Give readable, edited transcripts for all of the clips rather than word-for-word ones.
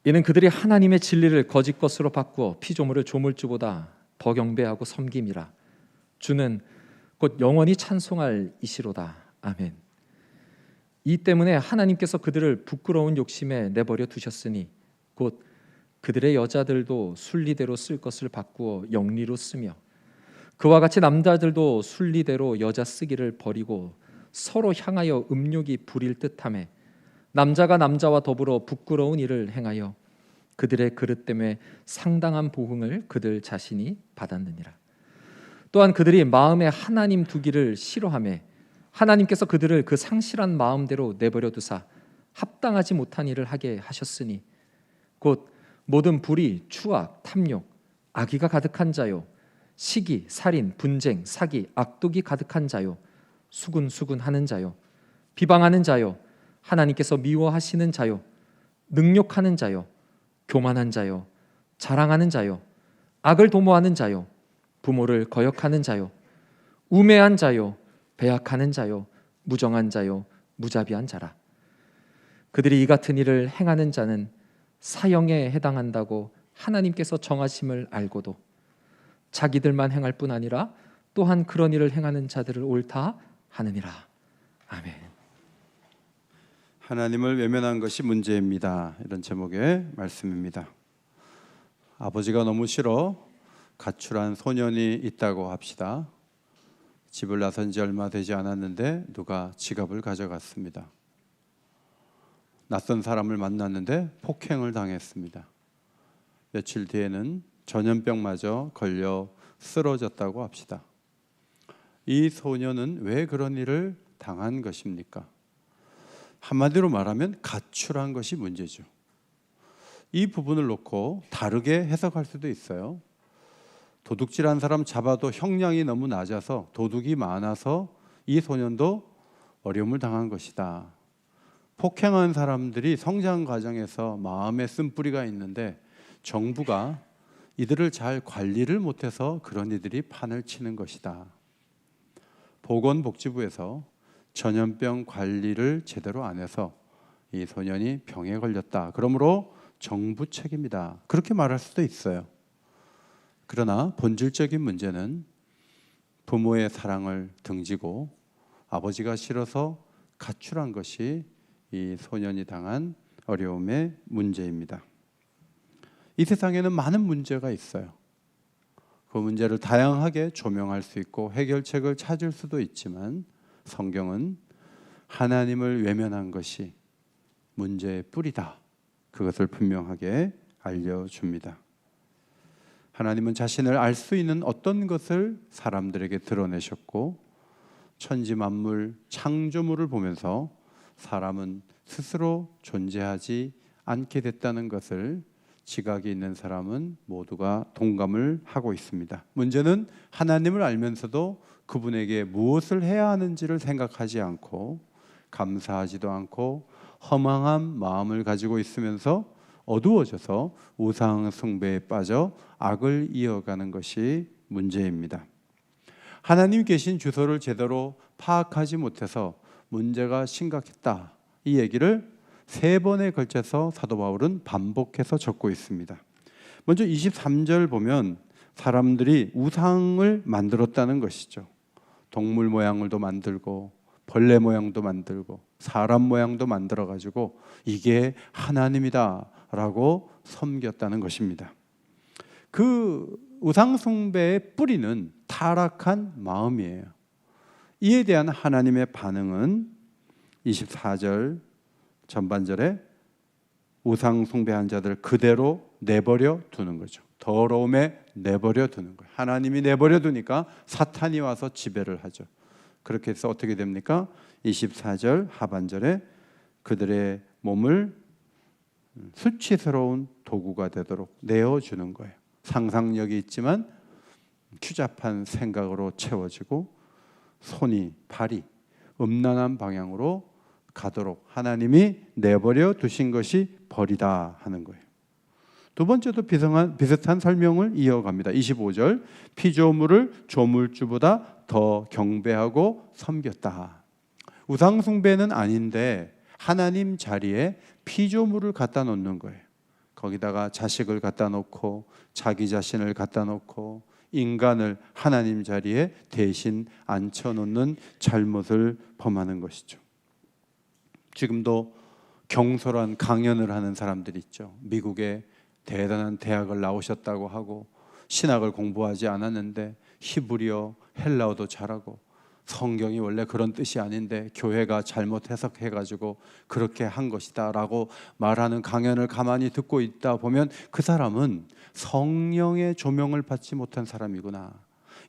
이는 그들이 하나님의 진리를 거짓 것으로 바꾸어 피조물을 조물주보다 더 경배하고 섬김이라. 주는 곧 영원히 찬송할 이시로다. 아멘. 이 때문에 하나님께서 그들을 부끄러운 욕심에 내버려 두셨으니 곧 그들의 여자들도 순리대로 쓸 것을 바꾸어 영리로 쓰며 그와 같이 남자들도 순리대로 여자 쓰기를 버리고 서로 향하여 음욕이 부릴 듯하며 남자가 남자와 더불어 부끄러운 일을 행하여 그들의 그릇 때문에 상당한 보응을 그들 자신이 받았느니라. 또한 그들이 마음에 하나님 두기를 싫어하며 하나님께서 그들을 그 상실한 마음대로 내버려 두사 합당하지 못한 일을 하게 하셨으니 곧 모든 불의, 추악, 탐욕, 악의가 가득한 자요 시기, 살인, 분쟁, 사기, 악독이 가득한 자요 수군수군하는 자요 비방하는 자요 하나님께서 미워하시는 자요 능욕하는 자요 교만한 자요 자랑하는 자요 악을 도모하는 자요 부모를 거역하는 자요 우매한 자요 배약하는 자요 무정한 자요 무자비한 자라. 그들이 이 같은 일을 행하는 자는 사형에 해당한다고 하나님께서 정하심을 알고도 자기들만 행할 뿐 아니라 또한 그런 일을 행하는 자들을 옳다 하느니라. 아멘. 하나님을 외면한 것이 문제입니다. 이런 제목의 말씀입니다. 아버지가 너무 싫어 가출한 소년이 있다고 합시다. 집을 나선 지 얼마 되지 않았는데 누가 지갑을 가져갔습니다. 낯선 사람을 만났는데 폭행을 당했습니다. 며칠 뒤에는 전염병마저 걸려 쓰러졌다고 합시다. 이 소년은 왜 그런 일을 당한 것입니까? 한마디로 말하면 가출한 것이 문제죠. 이 부분을 놓고 다르게 해석할 수도 있어요. 도둑질한 사람 잡아도 형량이 너무 낮아서 도둑이 많아서 이 소년도 어려움을 당한 것이다. 폭행한 사람들이 성장 과정에서 마음에 쓴뿌리가 있는데 정부가 이들을 잘 관리를 못해서 그런 이들이 판을 치는 것이다. 보건복지부에서 전염병 관리를 제대로 안 해서 이 소년이 병에 걸렸다. 그러므로 정부 책임이다. 그렇게 말할 수도 있어요. 그러나 본질적인 문제는 부모의 사랑을 등지고 아버지가 싫어서 가출한 것이 이 소년이 당한 어려움의 문제입니다. 이 세상에는 많은 문제가 있어요. 그 문제를 다양하게 조명할 수 있고 해결책을 찾을 수도 있지만 성경은 하나님을 외면한 것이 문제의 뿌리다. 그것을 분명하게 알려줍니다. 하나님은 자신을 알 수 있는 어떤 것을 사람들에게 드러내셨고 천지 만물 창조물을 보면서 사람은 스스로 존재하지 않게 됐다는 것을 지각이 있는 사람은 모두가 동감을 하고 있습니다. 문제는 하나님을 알면서도 그분에게 무엇을 해야 하는지를 생각하지 않고 감사하지도 않고 허망한 마음을 가지고 있으면서 어두워져서 우상 숭배에 빠져 악을 이어가는 것이 문제입니다. 하나님 계신 주소를 제대로 파악하지 못해서 문제가 심각했다. 이 얘기를 3번에 걸쳐서 사도 바울은 반복해서 적고 있습니다. 먼저 23절 보면 사람들이 우상을 만들었다는 것이죠. 동물 모양을도 만들고 벌레 모양도 만들고 사람 모양도 만들어 가지고 이게 하나님이다 라고 섬겼다는 것입니다. 그 우상 숭배의 뿌리는 타락한 마음이에요. 이에 대한 하나님의 반응은 24절 전반절에 우상 숭배한 자들 그대로 내버려 두는 거죠. 더러움에 내버려 두는 거예요. 하나님이 내버려 두니까 사탄이 와서 지배를 하죠. 그렇게 해서 어떻게 됩니까? 24절 하반절에 그들의 몸을 수치스러운 도구가 되도록 내어주는 거예요. 상상력이 있지만 추잡한 생각으로 채워지고 손이 발이 음란한 방향으로 가도록 하나님이 내버려 두신 것이 벌이다 하는 거예요. 두 번째도 비슷한 설명을 이어갑니다. 25절 피조물을 조물주보다 더 경배하고 섬겼다. 우상 숭배는 아닌데 하나님 자리에 피조물을 갖다 놓는 거예요. 거기다가 자식을 갖다 놓고 자기 자신을 갖다 놓고 인간을 하나님 자리에 대신 앉혀놓는 잘못을 범하는 것이죠. 지금도 경솔한 강연을 하는 사람들이 있죠. 미국의 대단한 대학을 나오셨다고 하고 신학을 공부하지 않았는데 히브리어, 헬라어도 잘하고 성경이 원래 그런 뜻이 아닌데 교회가 잘못 해석해가지고 그렇게 한 것이다 라고 말하는 강연을 가만히 듣고 있다 보면 그 사람은 성령의 조명을 받지 못한 사람이구나.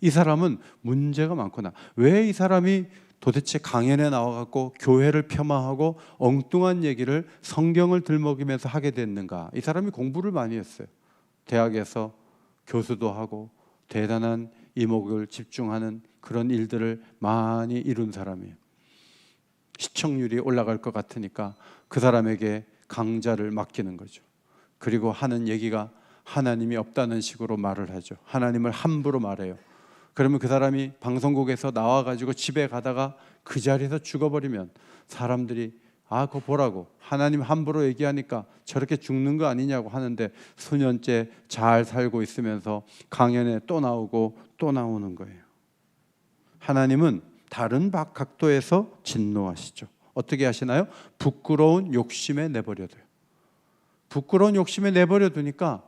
이 사람은 문제가 많구나. 왜 이 사람이 도대체 강연에 나와갖고 교회를 폄하하고 엉뚱한 얘기를 성경을 들먹이면서 하게 됐는가? 이 사람이 공부를 많이 했어요. 대학에서 교수도 하고 대단한 이목을 집중하는 그런 일들을 많이 이룬 사람이에요. 시청률이 올라갈 것 같으니까 그 사람에게 강좌를 맡기는 거죠. 그리고 하는 얘기가 하나님이 없다는 식으로 말을 하죠. 하나님을 함부로 말해요. 그러면 그 사람이 방송국에서 나와가지고 집에 가다가 그 자리에서 죽어버리면 사람들이 그거 보라고 하나님 함부로 얘기하니까 저렇게 죽는 거 아니냐고 하는데 수년째 잘 살고 있으면서 강연에 또 나오고 또 나오는 거예요. 하나님은 다른 각도에서 진노하시죠. 어떻게 하시나요? 부끄러운 욕심에 내버려둬요. 부끄러운 욕심에 내버려두니까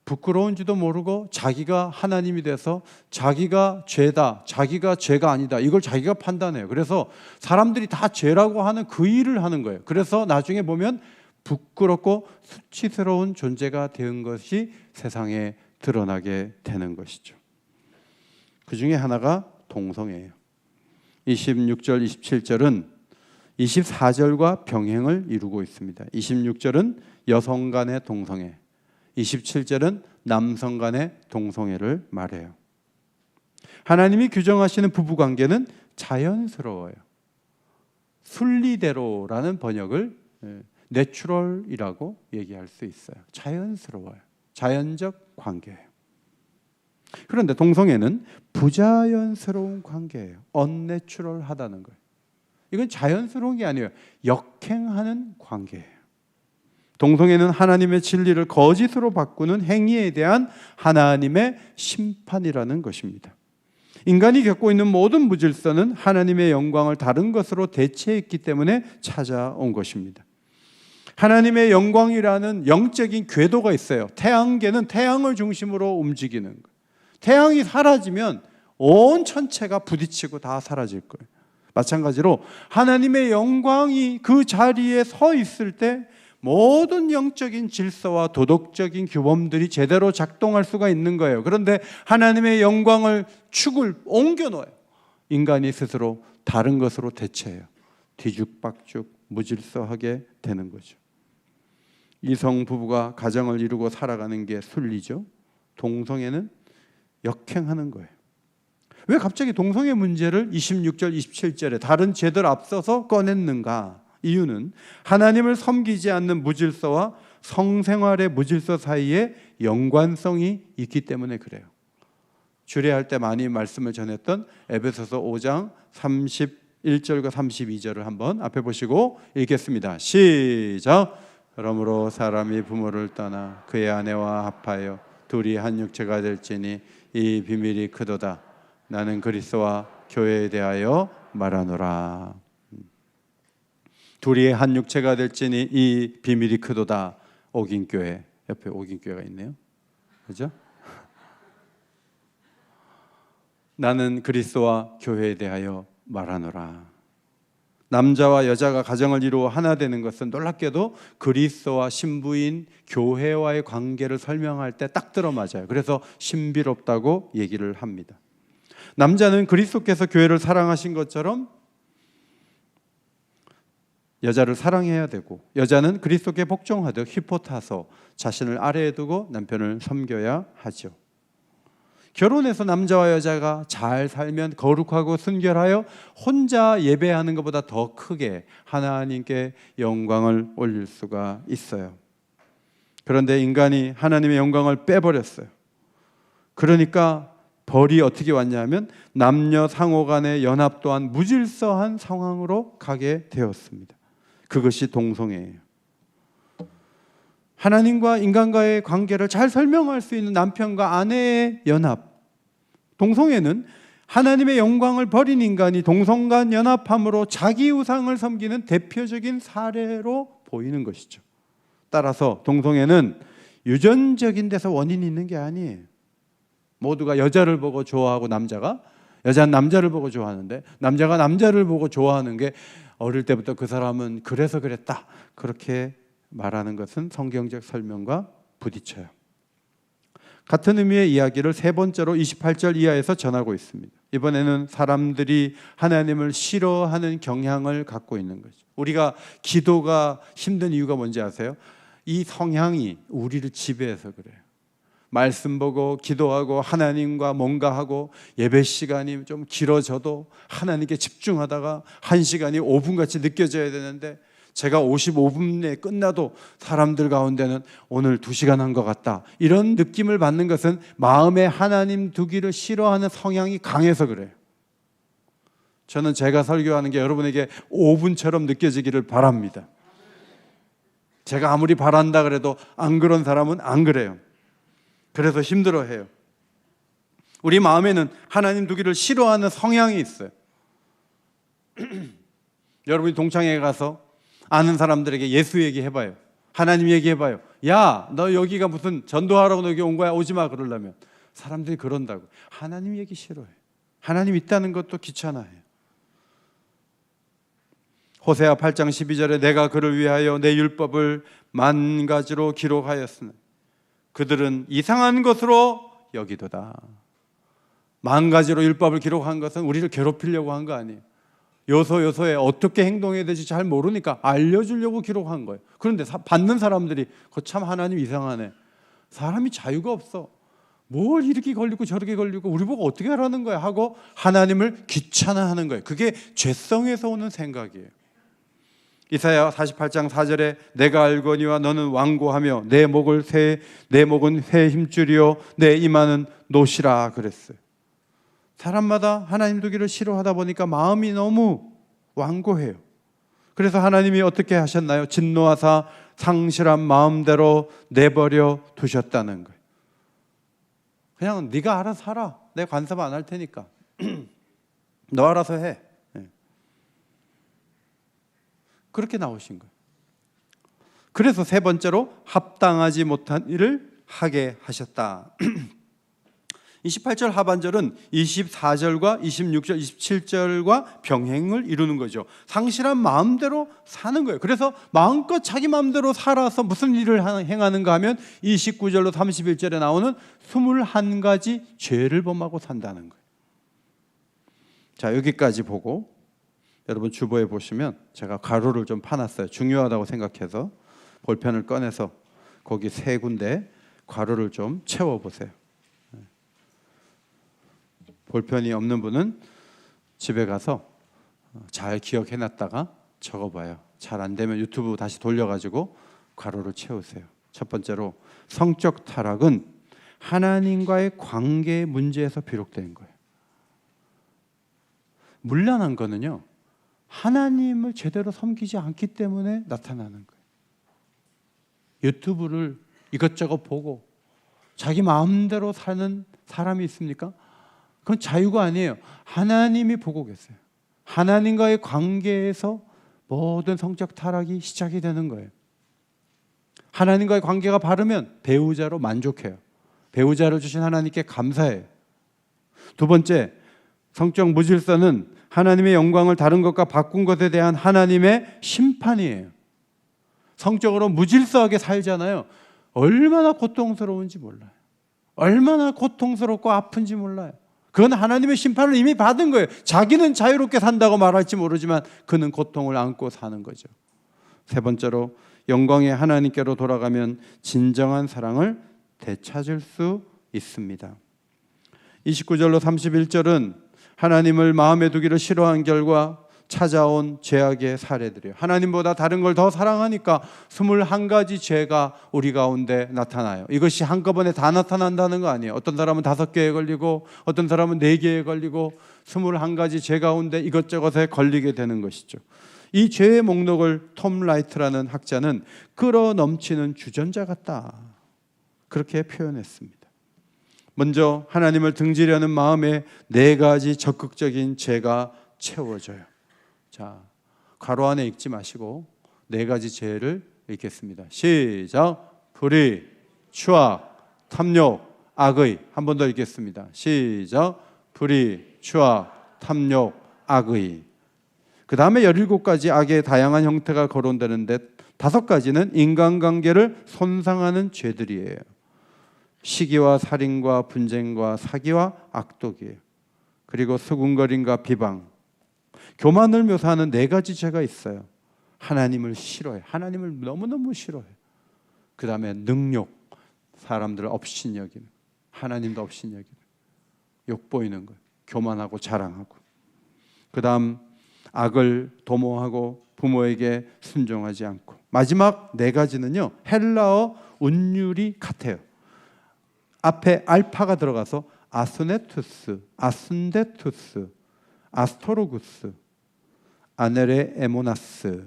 부끄러운지도 모르고 자기가 하나님이 돼서 자기가 죄다, 자기가 죄가 아니다, 이걸 자기가 판단해요. 그래서 사람들이 다 죄라고 하는 그 일을 하는 거예요. 그래서 나중에 보면 부끄럽고 수치스러운 존재가 된 것이 세상에 드러나게 되는 것이죠. 그 중에 하나가 동성애예요. 26절, 27절은 24절과 병행을 이루고 있습니다. 26절은 여성 간의 동성애, 27절은 남성 간의 동성애를 말해요. 하나님이 규정하시는 부부관계는 자연스러워요. 순리대로라는 번역을 내추럴이라고 얘기할 수 있어요. 자연스러워요. 자연적 관계예요. 그런데 동성애는 부자연스러운 관계예요. 언내추럴하다는 거예요. 이건 자연스러운 게 아니에요. 역행하는 관계예요. 동성애는 하나님의 진리를 거짓으로 바꾸는 행위에 대한 하나님의 심판이라는 것입니다. 인간이 겪고 있는 모든 무질서는 하나님의 영광을 다른 것으로 대체했기 때문에 찾아온 것입니다. 하나님의 영광이라는 영적인 궤도가 있어요. 태양계는 태양을 중심으로 움직이는 거예요. 태양이 사라지면 온 천체가 부딪히고 다 사라질 거예요. 마찬가지로 하나님의 영광이 그 자리에 서 있을 때 모든 영적인 질서와 도덕적인 규범들이 제대로 작동할 수가 있는 거예요. 그런데 하나님의 영광을 축을 옮겨놓아요. 인간이 스스로 다른 것으로 대체해요. 뒤죽박죽 무질서하게 되는 거죠. 이성 부부가 가정을 이루고 살아가는 게 순리죠. 동성애는 역행하는 거예요. 왜 갑자기 동성애 문제를 26절, 27절에 다른 죄들 앞서서 꺼냈는가? 이유는 하나님을 섬기지 않는 무질서와 성생활의 무질서 사이에 연관성이 있기 때문에 그래요. 주례할 때 많이 말씀을 전했던 에베소서 5장 31절과 32절을 한번 앞에 보시고 읽겠습니다. 시작. 그러므로 사람이 부모를 떠나 그의 아내와 합하여 둘이 한 육체가 될지니 이 비밀이 크도다. 나는 그리스도와 교회에 대하여 말하노라. 둘이 한 육체가 될지니 이 비밀이 크도다. 옥인교회 옆에 옥인교회가 있네요. 그죠? 나는 그리스도와 교회에 대하여 말하노라. 남자와 여자가 가정을 이루어 하나 되는 것은 놀랍게도 그리스도와 신부인 교회와의 관계를 설명할 때 딱 들어맞아요. 그래서 신비롭다고 얘기를 합니다. 남자는 그리스도께서 교회를 사랑하신 것처럼 여자를 사랑해야 되고, 여자는 그리스도께 복종하듯 히포타소, 자신을 아래에 두고 남편을 섬겨야 하죠. 결혼해서 남자와 여자가 잘 살면 거룩하고 순결하여 혼자 예배하는 것보다 더 크게 하나님께 영광을 올릴 수가 있어요. 그런데 인간이 하나님의 영광을 빼버렸어요. 그러니까 벌이 어떻게 왔냐면 남녀 상호 간의 연합 또한 무질서한 상황으로 가게 되었습니다. 그것이 동성애예요. 하나님과 인간과의 관계를 잘 설명할 수 있는 남편과 아내의 연합. 동성애는 하나님의 영광을 버린 인간이 동성간 연합함으로 자기 우상을 섬기는 대표적인 사례로 보이는 것이죠. 따라서 동성애는 유전적인 데서 원인이 있는 게 아니에요. 모두가 여자를 보고 좋아하고 여자는 남자를 보고 좋아하는데 남자가 남자를 보고 좋아하는 게 어릴 때부터 그 사람은 그래서 그랬다, 그렇게 말하는 것은 성경적 설명과 부딪혀요. 같은 의미의 이야기를 세 번째로 28절 이하에서 전하고 있습니다. 이번에는 사람들이 하나님을 싫어하는 경향을 갖고 있는 거죠. 우리가 기도가 힘든 이유가 뭔지 아세요? 이 성향이 우리를 지배해서 그래요. 말씀 보고 기도하고 하나님과 뭔가 하고 예배 시간이 좀 길어져도 하나님께 집중하다가 1시간이 5분같이 느껴져야 되는데 제가 55분 내에 끝나도 사람들 가운데는 오늘 2시간 한 것 같다, 이런 느낌을 받는 것은 마음에 하나님 두기를 싫어하는 성향이 강해서 그래요. 저는 제가 설교하는 게 여러분에게 5분처럼 느껴지기를 바랍니다. 제가 아무리 바란다 그래도 안 그런 사람은 안 그래요. 그래서 힘들어해요. 우리 마음에는 하나님 두기를 싫어하는 성향이 있어요. 여러분이 동창회에 가서 아는 사람들에게 예수 얘기해봐요. 하나님 얘기해봐요. 야, 너 여기가 무슨 전도하라고 너 여기 온 거야? 오지 마 그러려면 사람들이 그런다고. 하나님 얘기 싫어해. 하나님 있다는 것도 귀찮아해요. 호세아 8장 12절에 내가 그를 위하여 내 율법을 10,000가지로 기록하였으나 그들은 이상한 것으로 여기도다. 10,000가지로 율법을 기록한 것은 우리를 괴롭히려고 한 거 아니에요. 요소요소에 어떻게 행동해야 될지 잘 모르니까 알려주려고 기록한 거예요. 그런데 받는 사람들이 참 하나님 이상하네, 사람이 자유가 없어, 뭘 이렇게 걸리고 저렇게 걸리고 우리 보고 어떻게 하라는 거야 하고 하나님을 귀찮아하는 거예요. 그게 죄성에서 오는 생각이에요. 이사야 48장 4절에 내가 알거니와 너는 완고하며 내 목은 새 힘줄이요 내 이마는 노시라 그랬어요. 사람마다 하나님 두기를 싫어하다 보니까 마음이 너무 완고해요. 그래서 하나님이 어떻게 하셨나요? 진노하사 상실한 마음대로 내버려 두셨다는 거예요. 그냥 네가 알아서 하라, 내 간섭 안 할 테니까 너 알아서 해. 그렇게 나오신 거예요. 그래서 세 번째로 합당하지 못한 일을 하게 하셨다. 28절 하반절은 24절과 26절, 27절과 병행을 이루는 거죠. 상실한 마음대로 사는 거예요. 그래서 마음껏 자기 마음대로 살아서 무슨 일을 행하는가 하면 29절로 31절에 나오는 21가지 죄를 범하고 산다는 거예요. 자, 여기까지 보고 여러분 주보에 보시면 제가 가로를 좀 파놨어요. 중요하다고 생각해서 볼펜을 꺼내서 거기 3군데 가로를 좀 채워보세요. 볼펜이 없는 분은 집에 가서 잘 기억해놨다가 적어봐요. 잘 안 되면 유튜브 다시 돌려가지고 가로를 채우세요. 첫 번째로 성적 타락은 하나님과의 관계 문제에서 비롯된 거예요. 문란한 거는요, 하나님을 제대로 섬기지 않기 때문에 나타나는 거예요. 유튜브를 이것저것 보고 자기 마음대로 사는 사람이 있습니까? 그건 자유가 아니에요. 하나님이 보고 계세요. 하나님과의 관계에서 모든 성적 타락이 시작이 되는 거예요. 하나님과의 관계가 바르면 배우자로 만족해요. 배우자를 주신 하나님께 감사해요. 두 번째, 성적 무질서는 하나님의 영광을 다른 것과 바꾼 것에 대한 하나님의 심판이에요. 성적으로 무질서하게 살잖아요. 얼마나 고통스러운지 몰라요. 얼마나 고통스럽고 아픈지 몰라요. 그건 하나님의 심판을 이미 받은 거예요. 자기는 자유롭게 산다고 말할지 모르지만 그는 고통을 안고 사는 거죠. 세 번째로 영광의 하나님께로 돌아가면 진정한 사랑을 되찾을 수 있습니다. 29절로 31절은 하나님을 마음에 두기를 싫어한 결과 찾아온 죄악의 사례들이에요. 하나님보다 다른 걸 더 사랑하니까 21가지 죄가 우리 가운데 나타나요. 이것이 한꺼번에 다 나타난다는 거 아니에요. 어떤 사람은 5개에 걸리고 어떤 사람은 4개에 걸리고 21가지 죄 가운데 이것저것에 걸리게 되는 것이죠. 이 죄의 목록을 톰 라이트라는 학자는 끌어 넘치는 주전자 같다, 그렇게 표현했습니다. 먼저 하나님을 등지려는 마음에 4가지 적극적인 죄가 채워져요. 자, 괄호 안에 읽지 마시고 4가지 죄를 읽겠습니다. 시작. 불의, 추악, 탐욕, 악의. 한 번 더 읽겠습니다. 시작. 불의, 추악, 탐욕, 악의. 그 다음에 17가지 악의 다양한 형태가 거론되는데 5가지는 인간관계를 손상하는 죄들이에요. 시기와 살인과 분쟁과 사기와 악독이에요. 그리고 수군거림과 비방, 교만을 묘사하는 4가지 죄가 있어요. 하나님을 싫어해. 하나님을 너무너무 싫어해. 그 다음에 능욕, 사람들을 업신여기는, 하나님도 업신여기는, 욕보이는 것, 교만하고 자랑하고. 그 다음 악을 도모하고 부모에게 순종하지 않고. 마지막 4가지는요 헬라어 운율이 같아요. 앞에 알파가 들어가서 아스네투스, 아순데투스, 아스토로구스, 아네레 에모나스.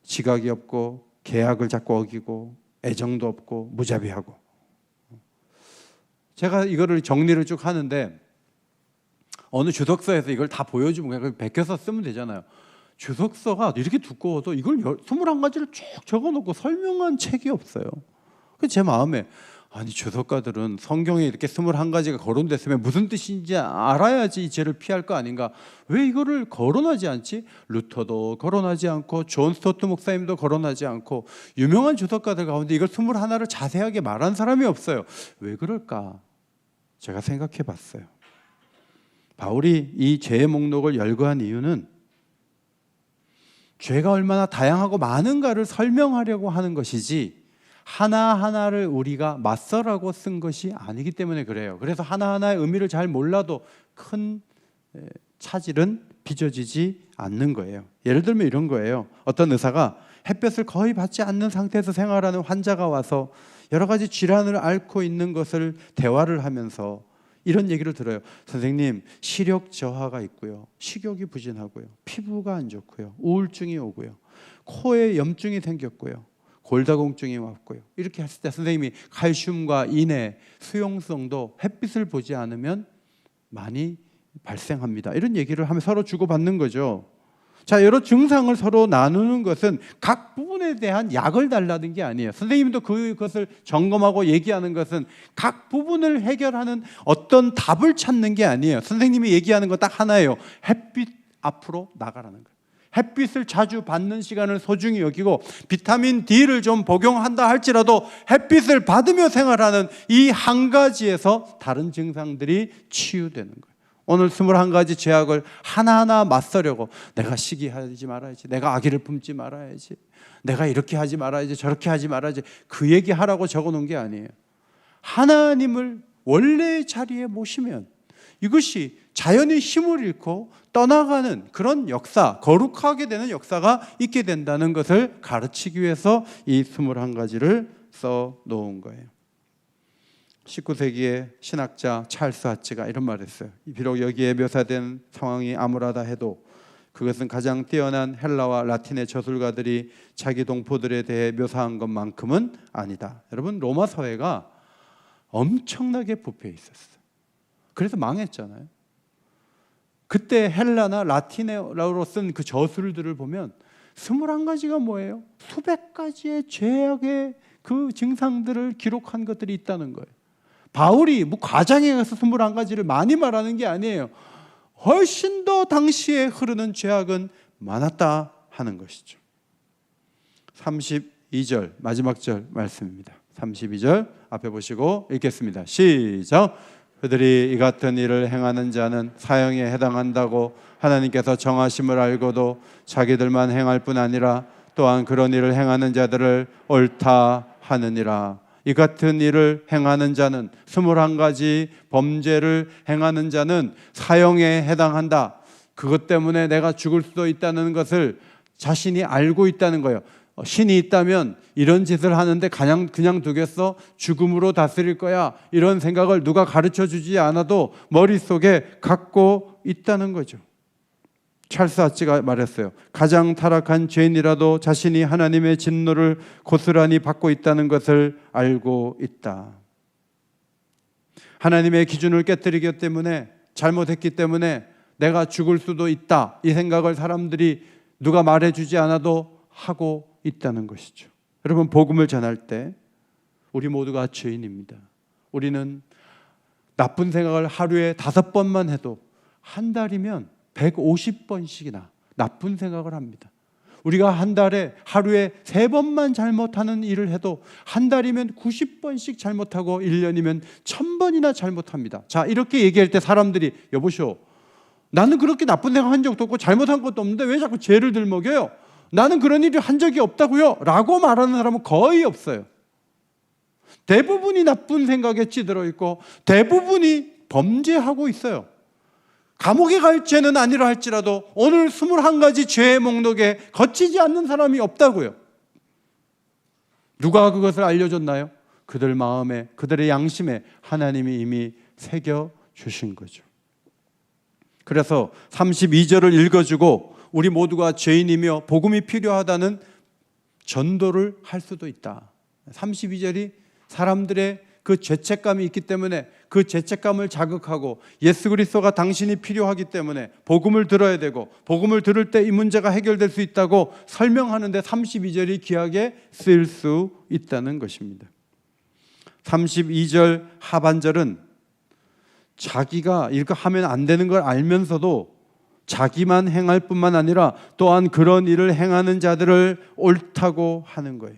지각이 없고 계약을 자꾸 어기고 애정도 없고 무자비하고. 제가 이거를 정리를 쭉 하는데 어느 주석서에서 이걸 다 보여주면 그냥 베껴서 쓰면 되잖아요. 주석서가 이렇게 두꺼워도 이걸 21가지를 쭉 적어놓고 설명한 책이 없어요. 그래서 제 마음에 아니 주석가들은 성경에 이렇게 21가지가 거론됐으면 무슨 뜻인지 알아야지 이 죄를 피할 거 아닌가. 왜 이거를 거론하지 않지? 루터도 거론하지 않고 존 스토트 목사님도 거론하지 않고 유명한 주석가들 가운데 이걸 21를 자세하게 말한 사람이 없어요. 왜 그럴까? 제가 생각해 봤어요. 바울이 이 죄의 목록을 열거한 이유는 죄가 얼마나 다양하고 많은가를 설명하려고 하는 것이지 하나하나를 우리가 맞서라고 쓴 것이 아니기 때문에 그래요. 그래서 하나하나의 의미를 잘 몰라도 큰 차질은 빚어지지 않는 거예요. 예를 들면 이런 거예요. 어떤 의사가 햇볕을 거의 받지 않는 상태에서 생활하는 환자가 와서 여러 가지 질환을 앓고 있는 것을 대화를 하면서 이런 얘기를 들어요. 선생님, 시력 저하가 있고요, 식욕이 부진하고요, 피부가 안 좋고요, 우울증이 오고요, 코에 염증이 생겼고요, 골다공증이 왔고요. 이렇게 했을 때 선생님이 칼슘과 인의 수용성도 햇빛을 보지 않으면 많이 발생합니다. 이런 얘기를 하면 서로 주고받는 거죠. 자, 여러 증상을 서로 나누는 것은 각 부분에 대한 약을 달라는 게 아니에요. 선생님도 그것을 점검하고 얘기하는 것은 각 부분을 해결하는 어떤 답을 찾는 게 아니에요. 선생님이 얘기하는 거 딱 하나예요. 햇빛 앞으로 나가라는 거예요. 햇빛을 자주 받는 시간을 소중히 여기고 비타민 D를 좀 복용한다 할지라도 햇빛을 받으며 생활하는 이 한 가지에서 다른 증상들이 치유되는 거예요. 오늘 21가지 죄악을 하나하나 맞서려고 내가 시기하지 말아야지, 내가 아기를 품지 말아야지, 내가 이렇게 하지 말아야지, 저렇게 하지 말아야지, 그 얘기하라고 적어놓은 게 아니에요. 하나님을 원래의 자리에 모시면 이것이 자연히 힘을 잃고 떠나가는 그런 역사, 거룩하게 되는 역사가 있게 된다는 것을 가르치기 위해서 이 21가지를 써놓은 거예요. 19세기의 신학자 찰스 하츠가 이런 말을 했어요. 비록 여기에 묘사된 상황이 암울하다 해도 그것은 가장 뛰어난 헬라와 라틴의 저술가들이 자기 동포들에 대해 묘사한 것만큼은 아니다. 여러분, 로마 사회가 엄청나게 부패해 있었어요. 그래서 망했잖아요. 그때 헬라나 라틴어로 쓴 그 저술들을 보면 21가지가 뭐예요? 수백 가지의 죄악의 그 증상들을 기록한 것들이 있다는 거예요. 바울이 뭐 과장에 가서 21가지를 많이 말하는 게 아니에요. 훨씬 더 당시에 흐르는 죄악은 많았다 하는 것이죠. 32절 마지막 절 말씀입니다. 32절 앞에 보시고 읽겠습니다. 시작. 그들이 이 같은 일을 행하는 자는 사형에 해당한다고 하나님께서 정하심을 알고도 자기들만 행할 뿐 아니라 또한 그런 일을 행하는 자들을 옳다 하느니라. 이 같은 일을 행하는 자는 21가지 범죄를 행하는 자는 사형에 해당한다. 그것 때문에 내가 죽을 수도 있다는 것을 자신이 알고 있다는 거예요. 신이 있다면 이런 짓을 하는데 그냥 두겠어? 죽음으로 다스릴 거야. 이런 생각을 누가 가르쳐 주지 않아도 머릿속에 갖고 있다는 거죠. 찰스 하치가 말했어요. 가장 타락한 죄인이라도 자신이 하나님의 진노를 고스란히 받고 있다는 것을 알고 있다. 하나님의 기준을 깨뜨리기 때문에, 잘못했기 때문에 내가 죽을 수도 있다, 이 생각을 사람들이 누가 말해주지 않아도 하고 있다는 것이죠. 여러분, 복음을 전할 때 우리 모두가 죄인입니다. 우리는 나쁜 생각을 하루에 5번만 해도 한 달이면 150번씩이나 나쁜 생각을 합니다. 우리가 한 달에 하루에 3번만 잘못하는 일을 해도 한 달이면 90번씩 잘못하고 1년이면 1000번이나 잘못합니다. 자, 이렇게 얘기할 때 사람들이 여보시오, 나는 그렇게 나쁜 생각 한 적도 없고 잘못한 것도 없는데 왜 자꾸 죄를 들먹여요? 나는 그런 일을 한 적이 없다고요? 라고 말하는 사람은 거의 없어요. 대부분이 나쁜 생각에 찌들어 있고 대부분이 범죄하고 있어요. 감옥에 갈 죄는 아니라 할지라도 오늘 21가지 죄의 목록에 거치지 않는 사람이 없다고요. 누가 그것을 알려줬나요? 그들 마음에, 그들의 양심에 하나님이 이미 새겨주신 거죠. 그래서 32절을 읽어주고 우리 모두가 죄인이며 복음이 필요하다는 전도를 할 수도 있다. 32절이 사람들의 그 죄책감이 있기 때문에 그 죄책감을 자극하고 예수 그리스도가 당신이 필요하기 때문에 복음을 들어야 되고 복음을 들을 때 이 문제가 해결될 수 있다고 설명하는데 32절이 귀하게 쓰일 수 있다는 것입니다. 32절 하반절은 자기가 이렇게 하면 안 되는 걸 알면서도 자기만 행할 뿐만 아니라 또한 그런 일을 행하는 자들을 옳다고 하는 거예요.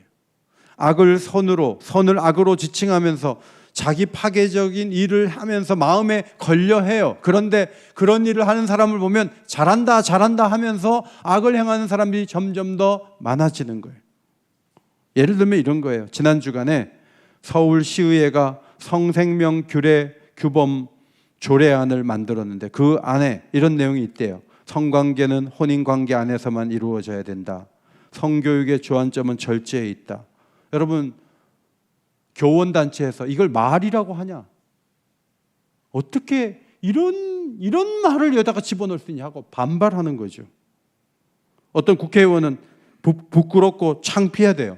악을 선으로, 선을 악으로 지칭하면서 자기 파괴적인 일을 하면서 마음에 걸려해요. 그런데 그런 일을 하는 사람을 보면 잘한다 잘한다 하면서 악을 행하는 사람들이 점점 더 많아지는 거예요. 예를 들면 이런 거예요. 지난 주간에 서울시의회가 성생명 규례 규범 조례안을 만들었는데 그 안에 이런 내용이 있대요. 성관계는 혼인관계 안에서만 이루어져야 된다. 성교육의 주안점은 절제에 있다. 여러분, 교원단체에서 이걸 말이라고 하냐? 어떻게 이런 말을 여기다가 집어넣을 수 있냐 하고 반발하는 거죠. 어떤 국회의원은 부끄럽고 창피해야.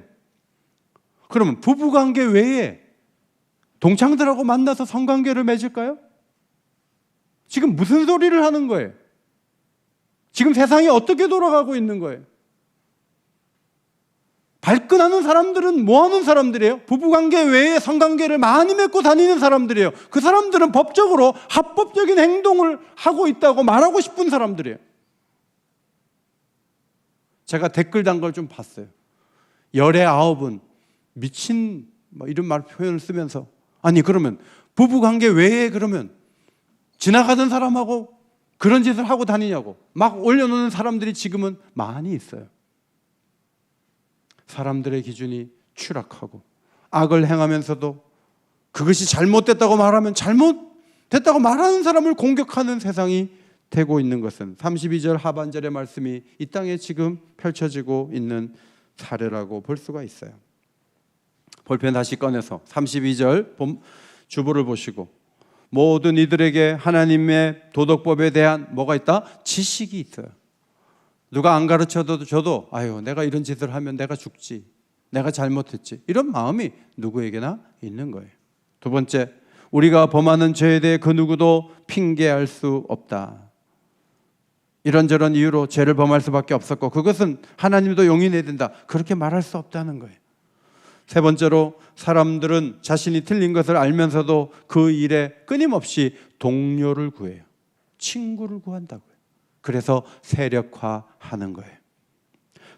그러면 부부관계 외에 동창들하고 만나서 성관계를 맺을까요? 지금 무슨 소리를 하는 거예요? 지금 세상이 어떻게 돌아가고 있는 거예요? 발끈하는 사람들은 뭐 하는 사람들이에요? 부부관계 외에 성관계를 많이 맺고 다니는 사람들이에요. 그 사람들은 법적으로 합법적인 행동을 하고 있다고 말하고 싶은 사람들이에요. 제가 댓글 단 걸 좀 봤어요. 열의 9은 미친 이런 말 표현을 쓰면서 아니 그러면 부부관계 외에 그러면 지나가던 사람하고 그런 짓을 하고 다니냐고 막 올려놓는 사람들이 지금은 많이 있어요. 사람들의 기준이 추락하고 악을 행하면서도 그것이 잘못됐다고 말하면 잘못됐다고 말하는 사람을 공격하는 세상이 되고 있는 것은 32절 하반절의 말씀이 이 땅에 지금 펼쳐지고 있는 사례라고 볼 수가 있어요. 볼펜 다시 꺼내서 32절 주보를 보시고 모든 이들에게 하나님의 도덕법에 대한 뭐가 있다? 지식이 있어요. 누가 안 가르쳐도 저도 아유 내가 이런 짓을 하면 내가 죽지, 내가 잘못했지, 이런 마음이 누구에게나 있는 거예요. 두 번째, 우리가 범하는 죄에 대해 그 누구도 핑계할 수 없다. 이런저런 이유로 죄를 범할 수밖에 없었고 그것은 하나님도 용인해야 된다, 그렇게 말할 수 없다는 거예요. 세 번째로, 사람들은 자신이 틀린 것을 알면서도 그 일에 끊임없이 동료를 구해요. 친구를 구한다고요. 그래서 세력화하는 거예요.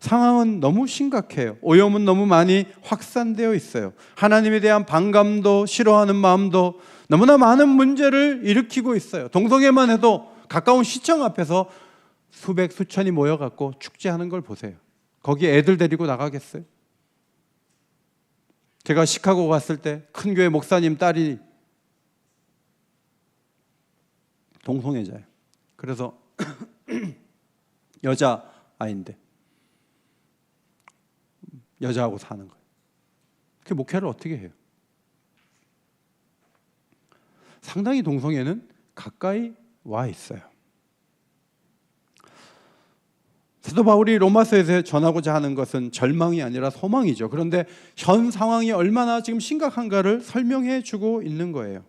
상황은 너무 심각해요. 오염은 너무 많이 확산되어 있어요. 하나님에 대한 반감도 싫어하는 마음도 너무나 많은 문제를 일으키고 있어요. 동성애만 해도 가까운 시청 앞에서 수백 수천이 모여갖고 축제하는 걸 보세요. 거기 애들 데리고 나가겠어요? 제가 시카고 갔을 때 큰 교회 목사님 딸이 동성애자예요. 그래서 여자아이인데 여자하고 사는 거예요. 그 목회를 어떻게 해요? 상당히 동성애는 가까이 와 있어요. 사도 바울이 로마서에서 전하고자 하는 것은 절망이 아니라 소망이죠. 그런데 현 상황이 얼마나 지금 심각한가를 설명해 주고 있는 거예요.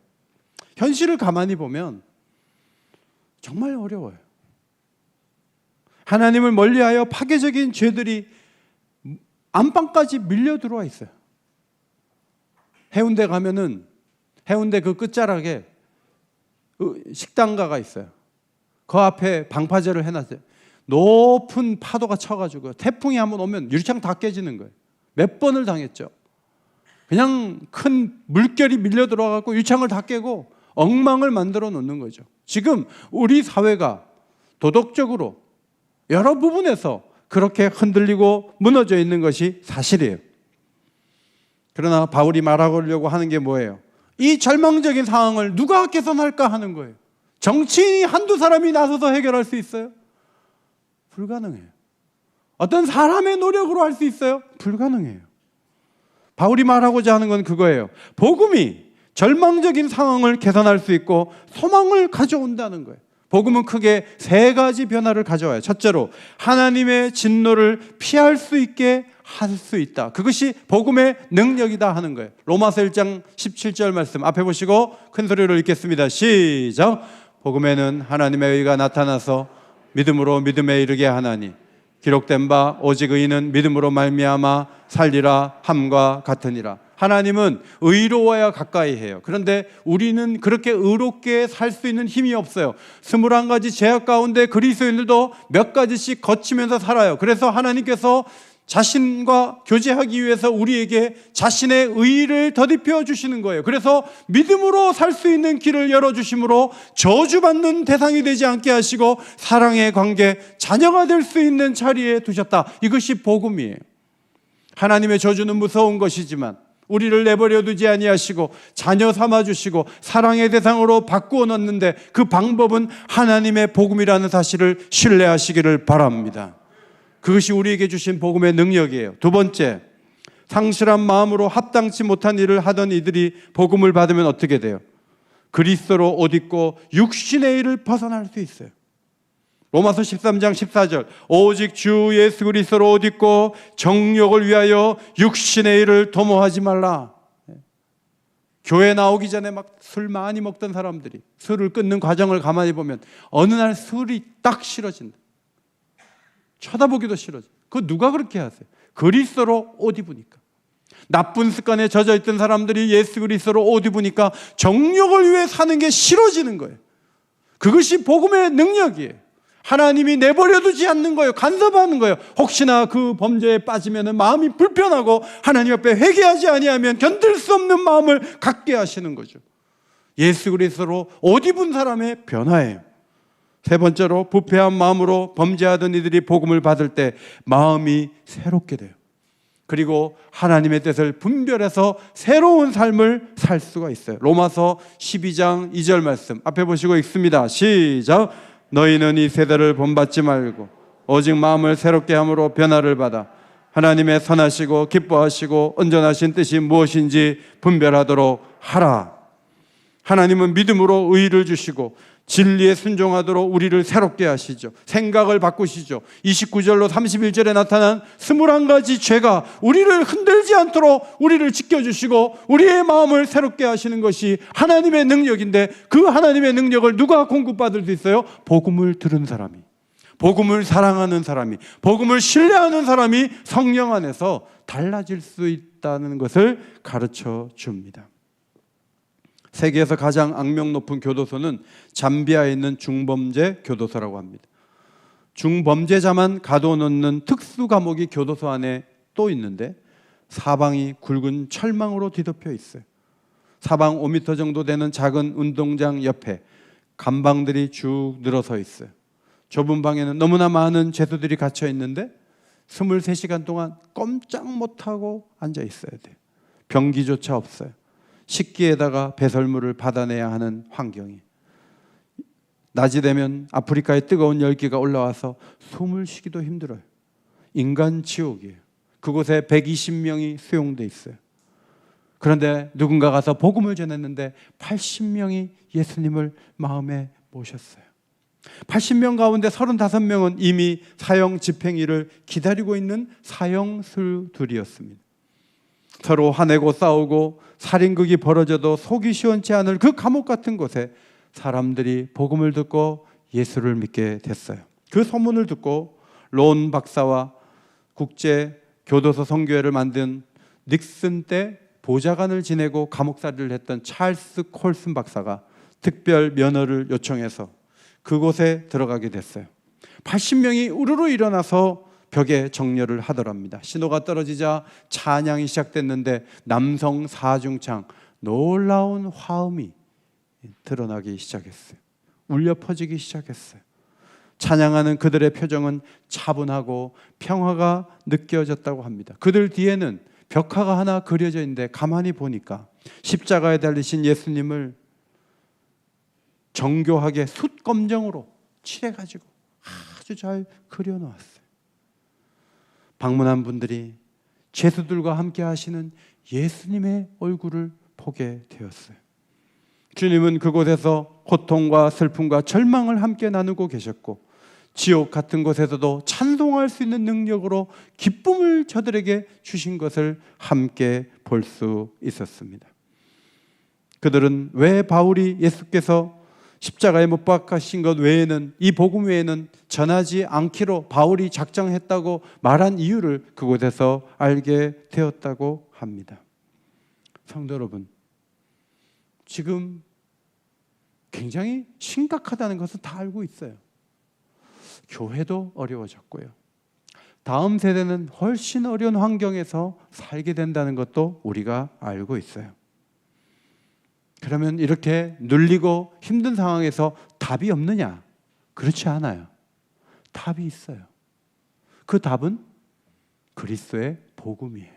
현실을 가만히 보면 정말 어려워요. 하나님을 멀리하여 파괴적인 죄들이 안방까지 밀려 들어와 있어요. 해운대 가면은 해운대 그 끝자락에 식당가가 있어요. 그 앞에 방파제를 해놨어요. 높은 파도가 쳐가지고 태풍이 한번 오면 유리창 다 깨지는 거예요. 몇 번을 당했죠. 그냥 큰 물결이 밀려 들어와갖고 유리창을 다 깨고 엉망을 만들어 놓는 거죠. 지금 우리 사회가 도덕적으로 여러 부분에서 그렇게 흔들리고 무너져 있는 것이 사실이에요. 그러나 바울이 말하려고 하는 게 뭐예요? 이 절망적인 상황을 누가 개선할까 하는 거예요. 정치인이 한두 사람이 나서서 해결할 수 있어요? 불가능해요. 어떤 사람의 노력으로 할 수 있어요? 불가능해요. 바울이 말하고자 하는 건 그거예요. 복음이 절망적인 상황을 개선할 수 있고 소망을 가져온다는 거예요. 복음은 크게 세 가지 변화를 가져와요. 첫째로 하나님의 진노를 피할 수 있게 할 수 있다. 그것이 복음의 능력이다 하는 거예요. 로마서 1장 17절 말씀 앞에 보시고 큰 소리로 읽겠습니다. 시작. 복음에는 하나님의 의가 나타나서 믿음으로 믿음에 이르게 하나니 기록된 바 오직 의인은 믿음으로 말미암아 살리라 함과 같으니라. 하나님은 의로워야 가까이 해요. 그런데 우리는 그렇게 의롭게 살 수 있는 힘이 없어요. 21가지 죄악 가운데 그리스도인들도 몇 가지씩 거치면서 살아요. 그래서 하나님께서 자신과 교제하기 위해서 우리에게 자신의 의를 더입혀 주시는 거예요. 그래서 믿음으로 살 수 있는 길을 열어주심으로 저주받는 대상이 되지 않게 하시고 사랑의 관계, 자녀가 될 수 있는 자리에 두셨다. 이것이 복음이에요. 하나님의 저주는 무서운 것이지만 우리를 내버려 두지 아니하시고 자녀 삼아 주시고 사랑의 대상으로 바꾸어 놓는데 그 방법은 하나님의 복음이라는 사실을 신뢰하시기를 바랍니다. 그것이 우리에게 주신 복음의 능력이에요. 두 번째, 상실한 마음으로 합당치 못한 일을 하던 이들이 복음을 받으면 어떻게 돼요? 그리스도로 옷 입고 육신의 일을 벗어날 수 있어요. 로마서 13장 14절 오직 주 예수 그리스도로 옷 입고 정욕을 위하여 육신의 일을 도모하지 말라. 교회 나오기 전에 막 술 많이 먹던 사람들이 술을 끊는 과정을 가만히 보면 어느 날 술이 딱 싫어진다. 쳐다보기도 싫어져. 그거 누가 그렇게 하세요? 그리스도로 옷 입으니까. 나쁜 습관에 젖어 있던 사람들이 예수 그리스도로 옷 입으니까 정욕을 위해 사는 게 싫어지는 거예요. 그것이 복음의 능력이에요. 하나님이 내버려두지 않는 거예요. 간섭하는 거예요. 혹시나 그 범죄에 빠지면 마음이 불편하고 하나님 앞에 회개하지 아니하면 견딜 수 없는 마음을 갖게 하시는 거죠. 예수 그리스도로 옷 입은 사람의 변화예요. 세 번째로 부패한 마음으로 범죄하던 이들이 복음을 받을 때 마음이 새롭게 돼요. 그리고 하나님의 뜻을 분별해서 새로운 삶을 살 수가 있어요. 로마서 12장 2절 말씀 앞에 보시고 읽습니다. 시작. 너희는 이 세대를 본받지 말고 오직 마음을 새롭게 함으로 변화를 받아 하나님의 선하시고 기뻐하시고 온전하신 뜻이 무엇인지 분별하도록 하라. 하나님은 믿음으로 의의를 주시고 진리에 순종하도록 우리를 새롭게 하시죠. 생각을 바꾸시죠. 29절로 31절에 나타난 21가지 죄가 우리를 흔들지 않도록 우리를 지켜주시고 우리의 마음을 새롭게 하시는 것이 하나님의 능력인데 그 하나님의 능력을 누가 공급받을 수 있어요? 복음을 들은 사람이, 복음을 사랑하는 사람이, 복음을 신뢰하는 사람이 성령 안에서 달라질 수 있다는 것을 가르쳐 줍니다. 세계에서 가장 악명 높은 교도소는 잠비아에 있는 중범죄 교도소라고 합니다. 중범죄자만 가둬놓는 특수 감옥이 교도소 안에 또 있는데 사방이 굵은 철망으로 뒤덮여 있어요. 사방 5m 정도 되는 작은 운동장 옆에 감방들이 쭉 늘어서 있어요. 좁은 방에는 너무나 많은 죄수들이 갇혀 있는데 23시간 동안 꼼짝 못하고 앉아 있어야 돼요. 변기조차 없어요. 식기에다가 배설물을 받아내야 하는 환경이. 낮이 되면 아프리카의 뜨거운 열기가 올라와서 숨을 쉬기도 힘들어요. 인간 지옥이에요. 그곳에 120명이 수용돼 있어요. 그런데 누군가 가서 복음을 전했는데 80명이 예수님을 마음에 모셨어요. 80명 가운데 35명은 이미 사형 집행일을 기다리고 있는 사형수들이었습니다. 서로 화내고 싸우고 살인극이 벌어져도 속이 시원치 않을 그 감옥 같은 곳에 사람들이 복음을 듣고 예수를 믿게 됐어요. 그 소문을 듣고 론 박사와 국제 교도소 선교회를 만든 닉슨 때 보좌관을 지내고 감옥살이를 했던 찰스 콜슨 박사가 특별 면허를 요청해서 그곳에 들어가게 됐어요. 80명이 우르르 일어나서 벽에 정렬을 하더랍니다. 신호가 떨어지자 찬양이 시작됐는데 남성 사중창 놀라운 화음이 드러나기 시작했어요. 울려 퍼지기 시작했어요. 찬양하는 그들의 표정은 차분하고 평화가 느껴졌다고 합니다. 그들 뒤에는 벽화가 하나 그려져 있는데 가만히 보니까 십자가에 달리신 예수님을 정교하게 숫검정으로 칠해가지고 아주 잘 그려놓았어요. 방문한 분들이 죄수들과 함께 하시는 예수님의 얼굴을 보게 되었어요. 주님은 그곳에서 고통과 슬픔과 절망을 함께 나누고 계셨고 지옥 같은 곳에서도 찬송할 수 있는 능력으로 기쁨을 저들에게 주신 것을 함께 볼 수 있었습니다. 그들은 왜 바울이 예수께서 십자가에 못 박히신 것 외에는, 이 복음 외에는 전하지 않기로 바울이 작정했다고 말한 이유를 그곳에서 알게 되었다고 합니다. 성도 여러분, 지금 굉장히 심각하다는 것은 다 알고 있어요. 교회도 어려워졌고요. 다음 세대는 훨씬 어려운 환경에서 살게 된다는 것도 우리가 알고 있어요. 그러면 이렇게 눌리고 힘든 상황에서 답이 없느냐? 그렇지 않아요. 답이 있어요. 그 답은 그리스도의 복음이에요.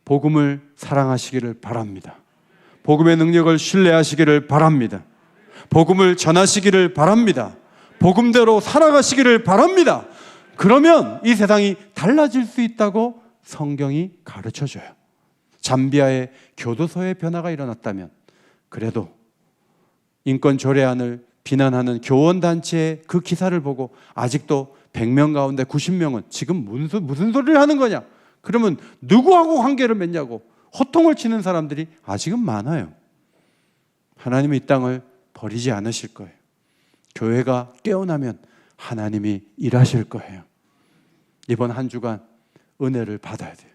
복음을 사랑하시기를 바랍니다. 복음의 능력을 신뢰하시기를 바랍니다. 복음을 전하시기를 바랍니다. 복음대로 살아가시기를 바랍니다. 그러면 이 세상이 달라질 수 있다고 성경이 가르쳐줘요. 잠비아의 교도소의 변화가 일어났다면 그래도 인권 조례안을 비난하는 교원단체의 그 기사를 보고 아직도 100명 가운데 90명은 지금 무슨 소리를 하는 거냐? 그러면 누구하고 관계를 맺냐고 호통을 치는 사람들이 아직은 많아요. 하나님은 이 땅을 버리지 않으실 거예요. 교회가 깨어나면 하나님이 일하실 거예요. 이번 한 주간 은혜를 받아야 돼요.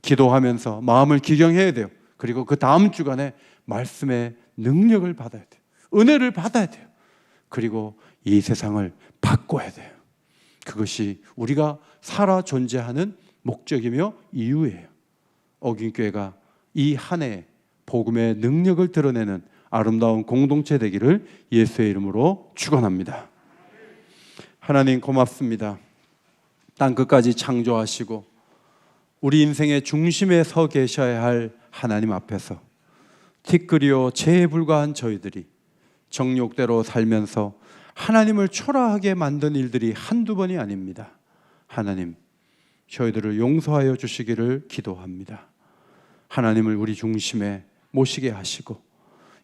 기도하면서 마음을 기경해야 돼요. 그리고 그 다음 주간에 말씀의 능력을 받아야 돼요. 은혜를 받아야 돼요. 그리고 이 세상을 바꿔야 돼요. 그것이 우리가 살아 존재하는 목적이며 이유예요. 어긴교회가 이 한 해 복음의 능력을 드러내는 아름다운 공동체 되기를 예수의 이름으로 축원합니다. 하나님 고맙습니다. 땅끝까지 창조하시고 우리 인생의 중심에 서 계셔야 할 하나님 앞에서 티끌이요 재에 불과한 저희들이 정욕대로 살면서 하나님을 초라하게 만든 일들이 한두 번이 아닙니다. 하나님, 저희들을 용서하여 주시기를 기도합니다. 하나님을 우리 중심에 모시게 하시고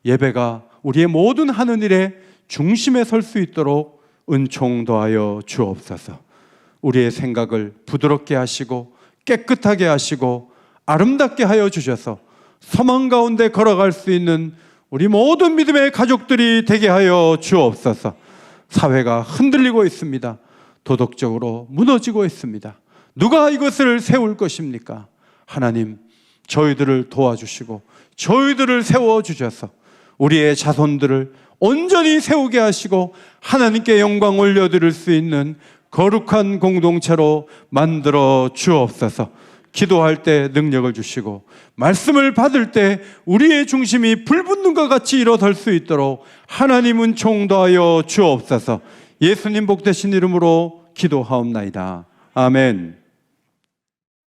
예배가 우리의 모든 하는 일의 중심에 설 수 있도록 은총 더하여 주옵소서. 우리의 생각을 부드럽게 하시고 깨끗하게 하시고 아름답게 하여 주셔서 소망 가운데 걸어갈 수 있는 우리 모든 믿음의 가족들이 되게 하여 주옵소서. 사회가 흔들리고 있습니다. 도덕적으로 무너지고 있습니다. 누가 이것을 세울 것입니까? 하나님, 저희들을 도와주시고 저희들을 세워주셔서 우리의 자손들을 온전히 세우게 하시고 하나님께 영광 올려드릴 수 있는 거룩한 공동체로 만들어 주옵소서. 기도할 때 능력을 주시고 말씀을 받을 때 우리의 중심이 불붙는 것 같이 일어설 수 있도록 하나님은 총도하여 주옵소서. 예수님 복되신 이름으로 기도하옵나이다. 아멘.